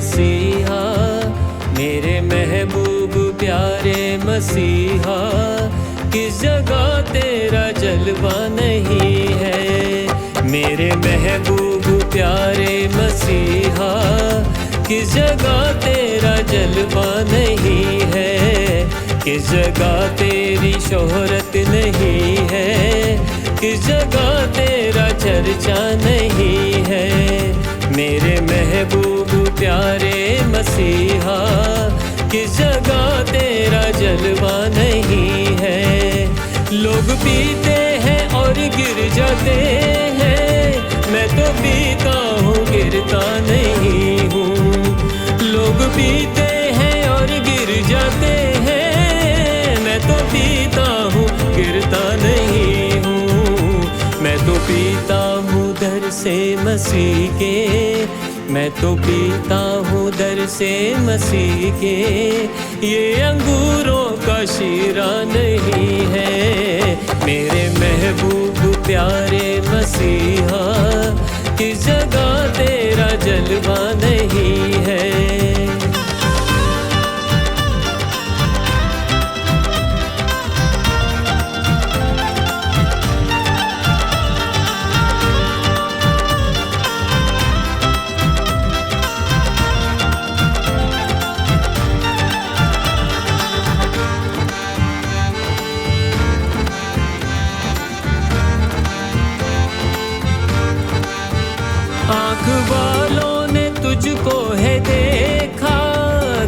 मसीहा, मेरे महबूब प्यारे मसीहा, किस जगह तेरा जलवा नहीं है। मेरे महबूब प्यारे मसीहा, किस जगह तेरा जलवा नहीं है, किस जगह तेरी शोहरत नहीं है, किस जगह तेरा चर्चा नहीं है। मेरे महबूब प्यारे मसीहा, किस जगह तेरा जलवा नहीं है। लोग पीते हैं और गिर जाते हैं, मैं तो पीता हूँ गिरता नहीं हूँ। लोग पीते हैं और गिर जाते हैं, मैं तो पीता हूँ गिरता नहीं हूँ। मैं तो पीता हूँ दर से मसीह के, मैं तो पीता हूँ दर से मसीह के। ये अंगूरों का शीरा नहीं है। मेरे महबूब प्यारे मसीहा, किस जगह तेरा जलवा नहीं है। आँख वालों ने तुझको है देखा,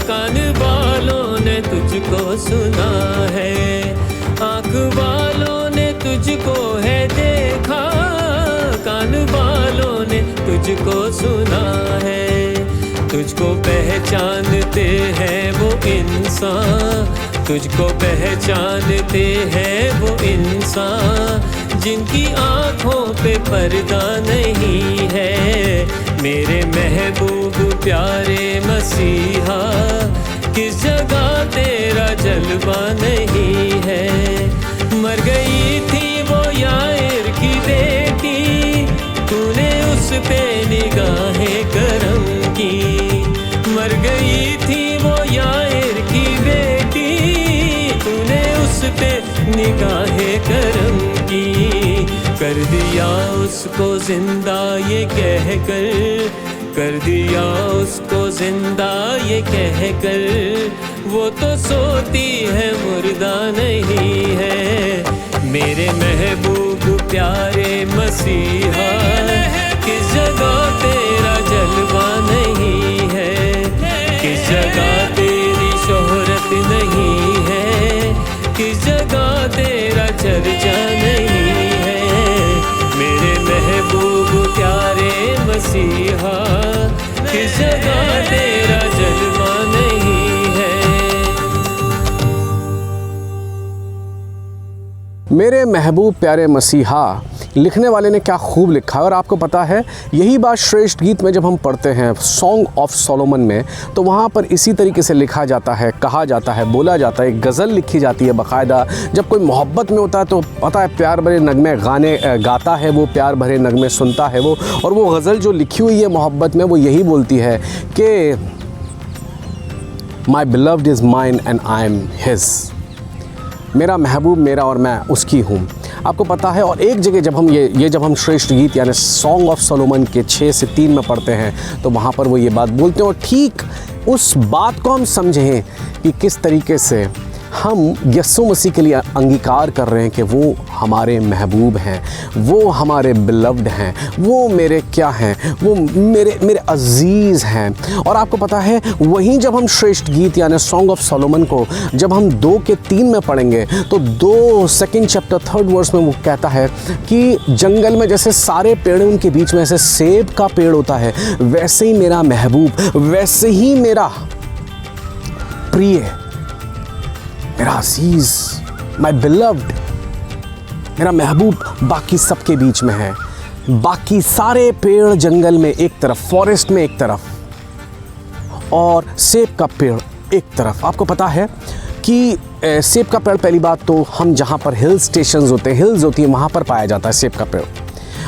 कान वालों ने तुझको सुना है। आँख वालों ने तुझको है देखा, कान वालों ने तुझको सुना है। तुझको पहचानते हैं वो इंसान, तुझको पहचानते हैं वो इंसान, जिनकी आँखों पे पर्दा नहीं है। मेरे महबूब प्यारे मसीहा, किस जगह तेरा जलवा नहीं है। मर गई थी वो यायर की बेटी, तूने उस पे निगाहें करम की। मर गई थी वो यायर की बेटी, तूने उस पे निगाहें करम की। कर दिया उसको जिंदा ये कह कर दिया उसको जिंदा ये कह कर, वो तो सोती है मुर्दा नहीं है। मेरे महबूब प्यारे मसीहा, किस जगह तेरा जलवा नहीं है, किस जगह तेरी शोहरत नहीं है, किस जगह तेरा चर्चा नहीं है। मेरे महबूब प्यारे मसीहा, किस जगह तेरा जलवा नहीं है। मेरे महबूब प्यारे मसीहा लिखने वाले ने क्या खूब लिखा है। और आपको पता है, यही बात श्रेष्ठ गीत में जब हम पढ़ते हैं सॉन्ग ऑफ सोलोमन में, तो वहाँ पर इसी तरीके से लिखा जाता है, कहा जाता है, बोला जाता है। एक गज़ल लिखी जाती है बाकायदा। जब कोई मोहब्बत में होता है तो पता है प्यार भरे नगमे गाता है वो, प्यार भरे नगमे सुनता है वो। और वो गज़ल जो लिखी हुई है मोहब्बत में, वो यही बोलती है कि my beloved is mine and I am his. मेरा महबूब मेरा और मैं उसकी हूँ। आपको पता है। और एक जगह जब हम ये जब हम श्रेष्ठ गीत यानी सॉन्ग ऑफ सोलोमन के 6 से 3 में पढ़ते हैं, तो वहाँ पर वो ये बात बोलते हैं। और ठीक उस बात को हम समझें कि किस तरीके से हम यीशु मसीह के लिए अंगीकार कर रहे हैं कि वो हमारे महबूब हैं, वो हमारे बिलव्ड हैं, वो मेरे क्या हैं, वो मेरे अज़ीज़ हैं। और आपको पता है, वहीं जब हम श्रेष्ठ गीत यानी सॉन्ग ऑफ सोलोमन को जब हम 2 के 3 में पढ़ेंगे, तो 2 सेकंड चैप्टर 3rd वर्स में वो कहता है कि जंगल में जैसे सारे पेड़ उनके बीच में ऐसे सेब का पेड़ होता है, वैसे ही मेरा महबूब, वैसे ही मेरा प्रिय, मेरा अजीज, माय बिलव्ड, मेरा महबूब बाकी सबके बीच में है। बाकी सारे पेड़ जंगल में एक तरफ, फॉरेस्ट में एक तरफ, और सेब का पेड़ एक तरफ। आपको पता है कि सेब का पेड़, पहली बात तो हम जहाँ पर हिल स्टेशंस होते हैं, हिल्स होती है, वहाँ पर पाया जाता है सेब का पेड़।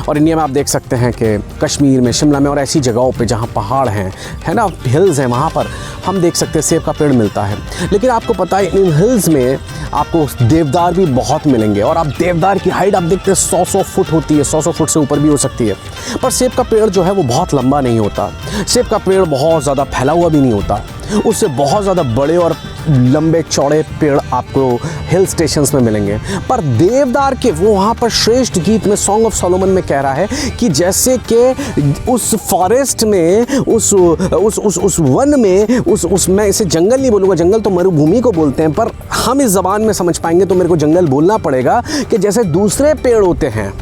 और इंडिया में आप देख सकते हैं कि कश्मीर में, शिमला में और ऐसी जगहों पे जहाँ पहाड़ हैं, है ना, हिल्स हैं, वहाँ पर हम देख सकते हैं सेब का पेड़ मिलता है। लेकिन आपको पता है इन हिल्स में आपको देवदार भी बहुत मिलेंगे, और आप देवदार की हाइट आप देखते हैं 100-100 फुट होती है, 100-100 फुट से ऊपर भी हो सकती है। पर सेब का पेड़ जो है वो बहुत लंबा नहीं होता, सेब का पेड़ बहुत ज़्यादा फैला हुआ भी नहीं होता, उससे बहुत ज़्यादा बड़े और लंबे चौड़े पेड़ आपको हिल स्टेशंस में मिलेंगे। पर देवदार के वो वहाँ पर श्रेष्ठ गीत में सॉन्ग ऑफ सोलोमन में कह रहा है कि जैसे कि उस फॉरेस्ट में, उस वन में, उस मैं इसे जंगल नहीं बोलूँगा, जंगल तो मरुभूमि को बोलते हैं, पर हम इस ज़बान में समझ पाएंगे तो मेरे को जंगल बोलना पड़ेगा, कि जैसे दूसरे पेड़ होते हैं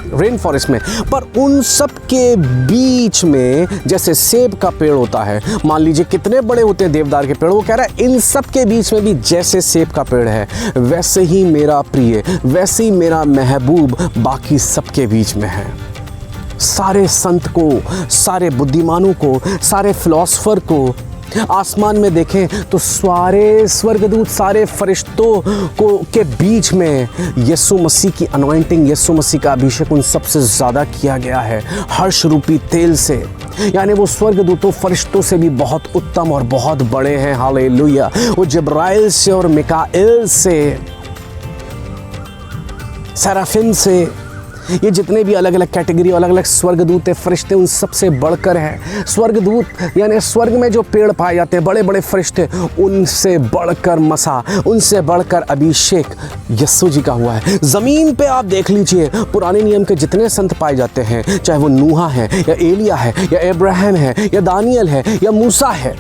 रेन फॉरेस्ट में, पर उन सब के बीच में जैसे सेब का पेड़ होता है, मान लीजिए कितने बड़े होते हैं देवदार के पेड़, वो कह रहा है इन सब के बीच में भी जैसे सेब का पेड़ है, वैसे ही मेरा प्रिय, वैसे ही मेरा महबूब बाकी सबके बीच में है। सारे संत को, सारे बुद्धिमानों को, सारे फिलॉसफर को आसमान में देखें तो सारे स्वर्गदूत, सारे फरिश्तों को के बीच में यीशु मसीह की अनॉइंटिंग, यीशु मसीह का अभिषेक उन सबसे ज़्यादा किया गया है हर्ष रूपी तेल से। यानी वो स्वर्गदूतों, फरिश्तों से भी बहुत उत्तम और बहुत बड़े हैं। हालेलुया। वो जिब्राइल से और मिकाएल से, सेराफिम से, ये जितने भी अलग अलग कैटेगरी, अलग अलग स्वर्गदूत, फरिश्ते, उन सबसे बढ़कर है। स्वर्गदूत यानी स्वर्ग में जो पेड़ पाए जाते हैं, बड़े बड़े फरिश्ते, उनसे बढ़कर मसा, उनसे बढ़कर अभिषेक यीशु जी का हुआ है। ज़मीन पे आप देख लीजिए पुराने नियम के जितने संत पाए जाते हैं, चाहे वो नूहा है या एलिया है या अब्राहम है या दानियल है या मूसा है,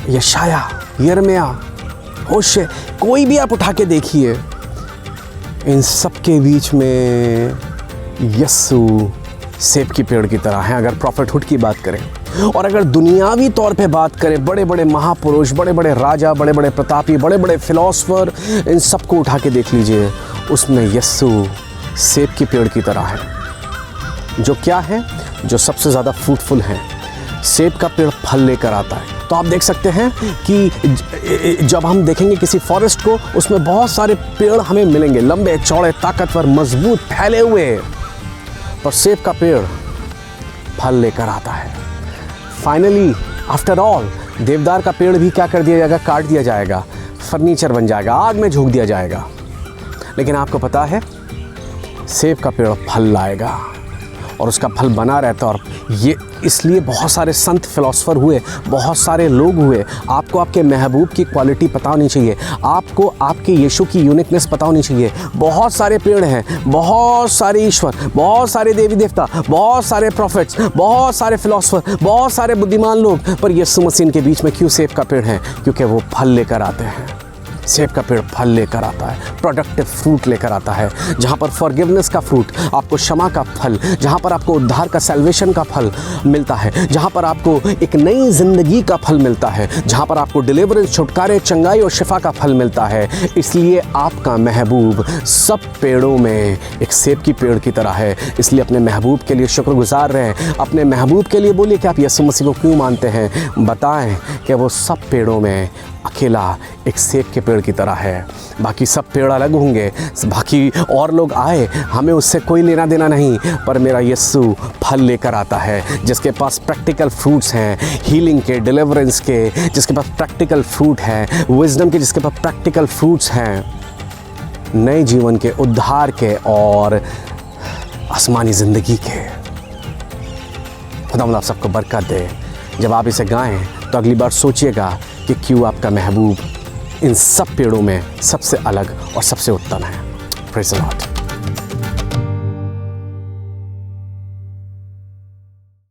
यशाया, यिर्मयाह, होशे, कोई भी आप उठा के देखिए, इन सब के बीच में यीशु सेब की पेड़ की तरह है। अगर प्रॉफिटहुड की बात करें, और अगर दुनियावी तौर पे बात करें, बड़े बड़े महापुरुष, बड़े बड़े राजा, बड़े बड़े प्रतापी, बड़े बड़े फिलॉसफर, इन सबको उठा के देख लीजिए, उसमें यीशु सेब की पेड़ की तरह है। जो क्या है? जो सबसे ज़्यादा फ्रूटफुल है। सेब का पेड़ फल लेकर आता है। तो आप देख सकते हैं कि जब हम देखेंगे किसी फॉरेस्ट को, उसमें बहुत सारे पेड़ हमें मिलेंगे, लंबे चौड़े, ताकतवर, मजबूत, फैले हुए, पर सेब का पेड़ फल लेकर आता है। फाइनली आफ्टर ऑल देवदार का पेड़ भी क्या कर दिया जाएगा? काट दिया जाएगा, फर्नीचर बन जाएगा, आग में झोंक दिया जाएगा। लेकिन आपको पता है सेब का पेड़ फल लाएगा और उसका फल बना रहता है। और ये इसलिए बहुत सारे संत फिलॉसफर हुए, बहुत सारे लोग हुए। आपको आपके महबूब की क्वालिटी पता होनी चाहिए, आपको आपके यीशु की यूनिकनेस पता होनी चाहिए। बहुत सारे पेड़ हैं, बहुत सारे ईश्वर, बहुत सारे देवी देवता, बहुत सारे प्रॉफिट्स, बहुत सारे फिलॉसफर, बहुत सारे बुद्धिमान लोग, पर यीशु मसीह के बीच में क्यों सेब का पेड़ है? क्योंकि वो फल लेकर आते हैं। सेब का पेड़ फल लेकर आता है, प्रोडक्टिव फ्रूट लेकर आता है, जहाँ पर फॉरगिवनेस का फ्रूट, आपको क्षमा का फल, जहाँ पर आपको उद्धार का, सैल्वेशन का फल मिलता है, जहाँ पर आपको एक नई ज़िंदगी का फल मिलता है, जहाँ पर आपको डिलीवरेंस, छुटकारे, चंगाई और शिफा का फल मिलता है। इसलिए आपका महबूब सब पेड़ों में एक सेब की पेड़ की तरह है। इसलिए अपने महबूब के लिए शुक्रगुजार रहें। अपने महबूब के लिए बोलिए कि आप यीशु मसीह को क्यों मानते हैं। बताएं कि वो सब पेड़ों में अकेला एक सेब के पेड़ की तरह है। बाकी सब पेड़ अलग होंगे, बाकी और लोग आए, हमें उससे कोई लेना देना नहीं, पर मेरा यीशु फल लेकर आता है, जिसके पास प्रैक्टिकल फ्रूट्स हैं, हीलिंग के, डिलीवरेंस के, जिसके पास प्रैक्टिकल फ्रूट हैं, विजडम के, जिसके पास प्रैक्टिकल फ्रूट्स हैं, नए जीवन के, उद्धार के और आसमानी ज़िंदगी के। खुदा आप सबको बरकत दे। जब आप इसे गाएं तो अगली बार सोचिएगा कि क्यों आपका महबूब इन सब पेड़ों में सबसे अलग और सबसे उत्तम है। Praise the Lord.